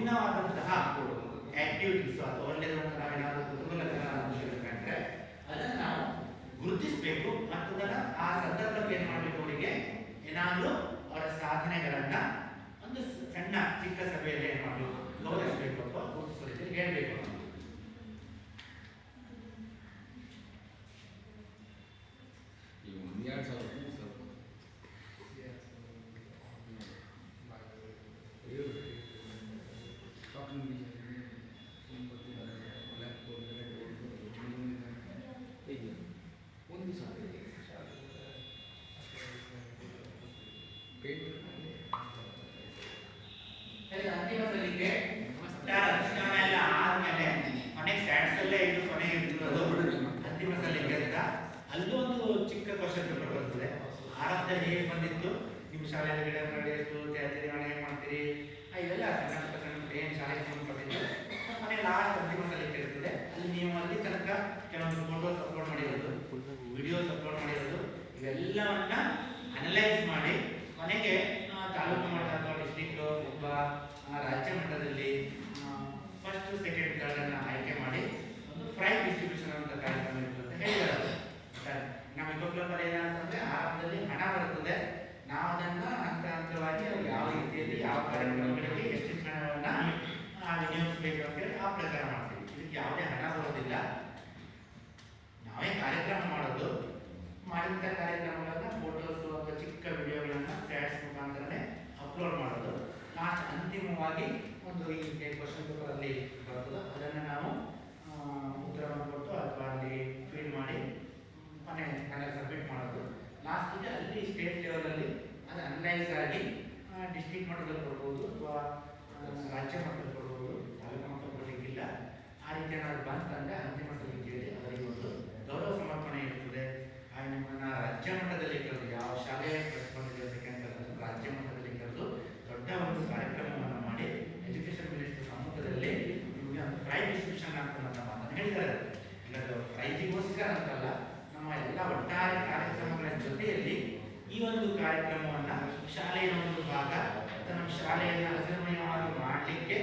ವಿಭಿನ್ನವಾದಂತಹ activities ಅಥವಾ ಒಳ್ಳೆಯದಂತ ನಾವೇನಾದರೂ ಕುತೂಹಲಕರ ವಿಷಯ ಕಂಡ್ರೆ ಅದನ್ನು ನಾವು ಗುರುತಿಸಬೇಕು ಮತ್ತು ಅದನ್ನ ಆ ಸಂದರ್ಭಕ್ಕೆ ಏನು ಮಾಡಬೇಕು, ಅವರಿಗೆ ಏನಾದರೂ ಅವರ ಸಾಧನೆಗಳನ್ನ ಒಂದು ಸಣ್ಣ ಚಿಕ್ಕ ಸಭೆಯಲ್ಲಿ ಏನು ಮಾಡಬೇಕು, ಗೌರವಿಸಬೇಕು ಅಥವಾ ಗುರುತಿಸುವ ರೀತಿಯಲ್ಲಿ ಹೇಳಬೇಕು. ಅಂತಿಮ ಸಲಿಕೆ ಎಲ್ಲ ಆದ್ಮೇಲೆ ಕೊನೆಗೆ ಸ್ಟ್ಯಾಟ್ಸ್ ಅಲ್ಲೇ ಇದು ಕೊನೆಗೆ ಅಂತಿಮ ಸಲಿಕೆ ಅಂತ ಅಲ್ಲೂ ಒಂದು ಚಿಕ್ಕ ಕ್ವಶನ್ ಪೇಪರ್ ಬರ್ತದೆ. ಆರಂಭದಲ್ಲಿ ಹೇಗೆ ಬಂದಿತ್ತು, ನಿಮ್ಮ ಶಾಲೆಯಲ್ಲಿ ಗಿಡ ಮರ ಎಷ್ಟು ತ್ಯಾಜ್ಯ ನಿರ್ವಹಣೆ ಹೇಗೆ ಮಾಡ್ತೀರಿ, ಇವೆಲ್ಲ ಏನು ಶಾಲೆಗೆ ಸಂಬಂಧಪಟ್ಟಿದ್ದು. ಮನೆ ಲಾಸ್ಟ್ ಅಂತಿಮ ಸಲಿಕೆ ಇರ್ತದೆ. ಅಲ್ಲಿ ನೀವು ಅಲ್ಲಿ ತನಕ ಕೆಲವೊಂದು ಫೋಟೋಸ್ ಅಪ್ಲೋಡ್ ಮಾಡಿರೋದು, ವಿಡಿಯೋಸ್ ಅಪ್ಲೋಡ್ ಮಾಡಿರೋದು, ಇವೆಲ್ಲವನ್ನ ಅನಲೈಸ್ ಮಾಡಿ ಕೊನೆಗೆ ತಾಲೂಕು ಮಟ್ಟ ಅಥವಾ ಡಿಸ್ಟ್ರಿಕ್ಟ್ ಒಬ್ಬ ರಾಜ್ಯ ಮಟ್ಟದಲ್ಲಿ ಫಸ್ಟ್ ಸೆಕೆಂಡ್ ಥರ್ಡ್ ಆಯ್ಕೆ ಮಾಡಿ ಒಂದು ಪ್ರೈಸ್ ಡಿಸ್ಟ್ರಿಬ್ಯೂಷನ್ ಅಂತ ಕಾರ್ಯಕ್ರಮ ಇರ್ತದೆ ಅಂತ ಹೇಳಿದ್ದಾರೆ. ನಮ್ಮ ಇಪ್ಪತ್ತೊಂಬತ್ತು ಏನಂತಂದ್ರೆ ಆರಂಭದಲ್ಲಿ ಹಣ ಬರುತ್ತದೆ, ನಾವು ಅದನ್ನ ಹಂತ ಹಂತವಾಗಿ ಯಾವ ರೀತಿಯಲ್ಲಿ ಯಾವ ಕಾರ್ಯಕ್ರಮಗಳಿಗೆ ಎಷ್ಟು ಹಣವನ್ನ ವಿನಿಯೋಗಿಸಬೇಕು ಅಂತೇಳಿ ಆ ಪ್ರಕಾರ ಮಾಡ್ತೀವಿ. ಇದಕ್ಕೆ ಯಾವುದೇ ಹಣ ಬರೋದಿಲ್ಲ, ನಾವೇ ಕಾರ್ಯಕ್ರಮ ಮಾಡೋದು. ಮಾಡಿದಂಥ ಕಾರ್ಯಕ್ರಮಗಳನ್ನ ಫೋಟೋಸ್ ಅಥವಾ ಚಿಕ್ಕ ವಿಡಿಯೋಗಳನ್ನ ಸ್ಟ್ಯಾಟ್ಸ್ ಮುಖಾಂತರನೇ ಅಪ್ಲೋಡ್ ಮಾಡೋದು. ಲಾಸ್ಟ್ ಅಂತಿಮವಾಗಿ ಒಂದು ಈ ಕ್ವಶನ್ ಪೇಪರ್ ಅಲ್ಲಿ ಬರ್ತದೆ, ಅದನ್ನು ನಾವು ಉತ್ತರವನ್ನು ಕೊಟ್ಟು ಅಥವಾ ಅಲ್ಲಿ ಫೀಲ್ ಮಾಡಿ ಮನೆಗೆ ಸಬ್ಮಿಟ್ ಮಾಡೋದು. ಲಾಸ್ಟಿಗೆ ಅಲ್ಲಿ ಸ್ಟೇಟ್ ಲೆವೆಲಲ್ಲಿ ಅದು ಅನಲೈಸ್ ಆಗಿ ಡಿಸ್ಟ್ರಿಕ್ಟ್ ಮಟ್ಟದಲ್ಲಿ ಕೊಡ್ಬೋದು ಅಥವಾ ರಾಜ್ಯ ಮಟ್ಟದಲ್ಲಿ ಕೊಡ್ಬೋದು, ತಾಲೂಕು ಮಟ್ಟದಲ್ಲಿ ಕೊಡಲಿಕ್ಕಿಲ್ಲ. ಆ ರೀತಿ ಏನಾದ್ರು ಬಂತಂದರೆ ಅಂತಿಮ ಸಮಿತಿಯಲ್ಲಿ ಅವರಿಗೆ ಒಂದು ಗೌರವ ಸಮರ್ಪಣೆ ಇರ್ತದೆ. ನಿಮ್ಮನ್ನ ರಾಜ್ಯ ಮಟ್ಟದಲ್ಲಿ ಕರೆದು, ಯಾವ ಶಾಲೆ ಪ್ರತಿಭಟನೆ ಸೆಕೆಂಡ್ ರಾಜ್ಯ ಮಟ್ಟದಲ್ಲಿ ಕರೆದು ದೊಡ್ಡ ಒಂದು ಕಾರ್ಯಕ್ರಮವನ್ನು ಮಾಡಿ ಎಜುಕೇಶನ್ ಮಿನಿಸ್ಟರ್ ಸಮ್ಮುಖದಲ್ಲಿ ನಿಮಗೆ ಒಂದು ಪ್ರೈಸ್ ಡಿಸ್ಟ್ರಿಬ್ಯೂಷನ್ ಆಗ್ತದಂತ ಮಾತನ್ನು ಹೇಳಿದ್ದಾರೆ. ಈಗ ಪ್ರೈಜಿಗೋಸ್ಕರ ಅಂತಲ್ಲ, ನಮ್ಮ ಎಲ್ಲ ಒಟ್ಟಾರೆ ಕಾರ್ಯಕ್ರಮಗಳ ಜೊತೆಯಲ್ಲಿ ಈ ಒಂದು ಕಾರ್ಯಕ್ರಮವನ್ನು ಶಾಲೆಯ ಒಂದು ಭಾಗ ಅಥವಾ ನಮ್ಮ ಶಾಲೆಯನ್ನು ಅಸಮಯವಾಗಿ ಮಾಡಲಿಕ್ಕೆ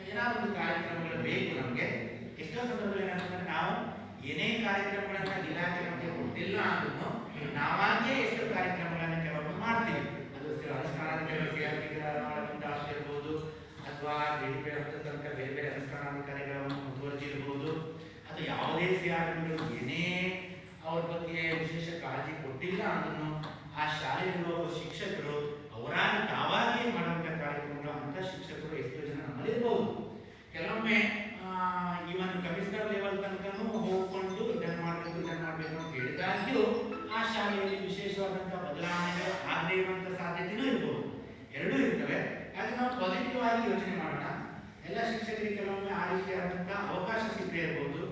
ಏನಾದರೂ ಒಂದು ಕಾರ್ಯಕ್ರಮಗಳು ಬೇಕು ನಮಗೆ. ಎಷ್ಟೋ ಸಂದರ್ಭದಲ್ಲಿ ಏನಂತಂದ್ರೆ ನಾವು ಏನೇ ಕಾರ್ಯಕ್ರಮಗಳನ್ನ ಇಲಾಖೆ ನಮಗೆ ಕೊಟ್ಟಿಲ್ಲ ಅಂದ್ರೂ ನಾವಾಗೇ ಎಷ್ಟು ಕಾರ್ಯಕ್ರಮಗಳನ್ನ ಕೆಲವೊಮ್ಮೆ ಮಾಡ್ತೀವಿ. ಅದು ಅನುಷ್ಠಾನಾಧಿಕಾರಿ ಆಗಿರ್ಬೋದು ಅಥವಾ ಬೇರೆ ಹಂತ ತನಕ ಬೇರೆ ಬೇರೆ ಅನುಷ್ಠಾನಾಧಿಕಾರಿಗಳನ್ನು ಮುಂದುವರೆಸಿ ಇರ್ಬೋದು, ಅದು ಯಾವುದೇ ಸಿಆರ್ಗಳು ಏನೇ ಅವ್ರ ಬಗ್ಗೆ ವಿಶೇಷ ಕಾಳಜಿ ಕೊಟ್ಟಿಲ್ಲ ಅಂದ್ರೂ ಆ ಶಾಲೆಯಲ್ಲಿರುವ ಶಿಕ್ಷಕರು ಅವರಾಗಿ ತಾವಾಗೇ ಮಾಡುವಂಥ ಕಾರ್ಯಕ್ರಮಗಳು ಅಂತ ಶಿಕ್ಷಕರು ಎಷ್ಟೋ ಜನ ನಮ್ಮಲ್ಲಿರ್ಬೋದು. ಕೆಲವೊಮ್ಮೆ ಇವನ್ ಕಮಿಷನರ್ ಲೆವೆಲ್ ತನಕನೂ ಹೋಗ್ಕೊಂಡು ಇದನ್ನು ಮಾಡಬೇಕು ಅಂತ ಹೇಳಿದಾಗ್ಯೂ ಆ ಶಾಲೆಯಲ್ಲಿ ವಿಶೇಷವಾದಂತಹ ಬದಲಾವಣೆಗಳು ಆಗದೇ ಇರುವಂತಹ ಸಾಧ್ಯತೆಯೂ ಇರ್ಬೋದು. ಎರಡೂ ಇರ್ತವೆ. ಹಾಗೆ ನಾವು ಪಾಸಿಟಿವ್ ಆಗಿ ಯೋಚನೆ ಮಾಡೋಣ. ಎಲ್ಲ ಶಿಕ್ಷಕರಿಗೆ ಕೆಲವೊಮ್ಮೆ ಆ ರೀತಿಯಾದಂತಹ ಅವಕಾಶ ಸಿಗದೇ ಇರ್ಬೋದು.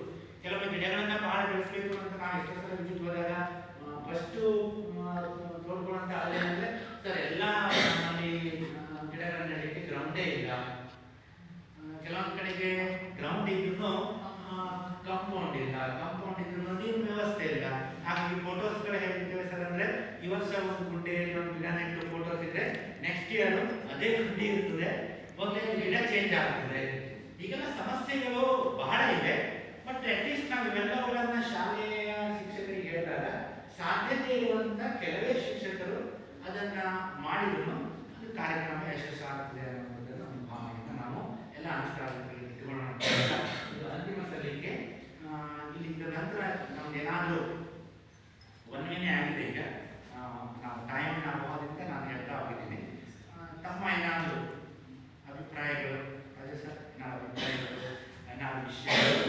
ಕೆಲವೊಮ್ಮೆ ಗಿಡಗಳನ್ನ ಬಹಳ ಬೆಳೆಸಬೇಕು ಅಂತ ನಾವು ಎಷ್ಟೋ ಸಲ ವಿಸಿಟ್ ಹೋದಾಗ ಫಸ್ಟ್ ತೋಡ್ಕೊಳ್ಳುವಂತ ಅಲ್ಲೇನಂದ್ರೆ ಸರ್ ಎಲ್ಲ ನಮ್ಮಲ್ಲಿ ಗಿಡಗಳನ್ನ ನೆಡಲಿಕ್ಕೆ ಗ್ರೌಂಡೇ ಇಲ್ಲ, ಕೆಲವೊಂದು ಕಡೆಗೆ ಗ್ರೌಂಡ್ ಇದ್ರೂ ಕಾಂಪೌಂಡ್ ಇಲ್ಲ, ಕಾಂಪೌಂಡ್ ಇದ್ರೂ ನೀರು ವ್ಯವಸ್ಥೆ ಇಲ್ಲ. ಹಾಗಾಗಿ ಫೋಟೋಸ್ಗಳು ಹೇಗಿರ್ತವೆ ಸರ್ ಅಂದ್ರೆ ಈ ವರ್ಷ ಒಂದು ಗುಡ್ಡೆಯಲ್ಲಿ ಒಂದು ಗಿಡ ನೆಟ್ಟು ಫೋಟೋಸ್ ಇದ್ರೆ ನೆಕ್ಸ್ಟ್ ಇಯರ್ ಅದೇ ಗುಡ್ಡೆ ಇರ್ತದೆ, ಒಂದೇ ಗಿಡ ಚೇಂಜ್ ಆಗ್ತದೆ. ಈಗೆಲ್ಲ ಸಮಸ್ಯೆಗಳು ಬಹಳ ಇದೆ. ಬಟ್ ಅಟ್ಲೀಸ್ಟ್ ನಾವು ಇವೆಲ್ಲವುಗಳನ್ನ ಶಾಲೆಯ ಶಿಕ್ಷಕರಿಗೆ ಹೇಳಿದಾಗ ಸಾಧ್ಯತೆ ಇರುವಂತ ಕೆಲವೇ ಶಿಕ್ಷಕರು ಅದನ್ನ ಮಾಡಿದ್ರು ಅದು ಕಾರ್ಯಕ್ರಮ ಯಶಸ್ಸಾಗ್ತದೆ ಅನ್ನೋದನ್ನ ಒಂದು ಭಾವನೆಯನ್ನು ನಾವು ಎಲ್ಲ ಅನುಷ್ಠಾನದಲ್ಲಿ ಇಟ್ಕೊಳ್ಳೋಣ. ಇದು ಅಂತಿಮ ಸಲಿಕೆ. ಇಲ್ಲಿಂದ ನಂತರ ನಮ್ದು ಏನಾದರೂ ಒಂದೇನೇ ಆಗಿದೆ. ಈಗ ನಾವು ಟೈಮಿನ ಅಭಾವದಿಂದ ನಾನು ಹೇಳ್ತಾ ಹೋಗಿದ್ದೀನಿ. ತಮ್ಮ ಏನಾದರೂ ಅಭಿಪ್ರಾಯಗಳು, ಅದೇ ಸರ್ ಏನಾದ್ರು ಅಭಿಪ್ರಾಯಗಳು, ಏನಾದ್ರು ವಿಷಯಗಳು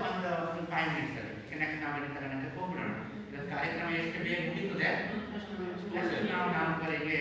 ಅಂದರೆ ಒಂದು 5 ಮಿನಿಟ್ಸ್ ಅಲ್ಲಿ ಯಾಕಂದ್ರೆ ನಾವು ಇಲ್ಲಿ ತಗೊಂಡಕ್ಕೆ ಹೋಗ್ಬಿಡೋಣ. ಇವತ್ತು ಕಾರ್ಯಕ್ರಮ ಎಷ್ಟು ಬೇಗ ಮುಗಿತದೆ ಅಷ್ಟು ನಾವು 4 ಗಂಟೆಗೆ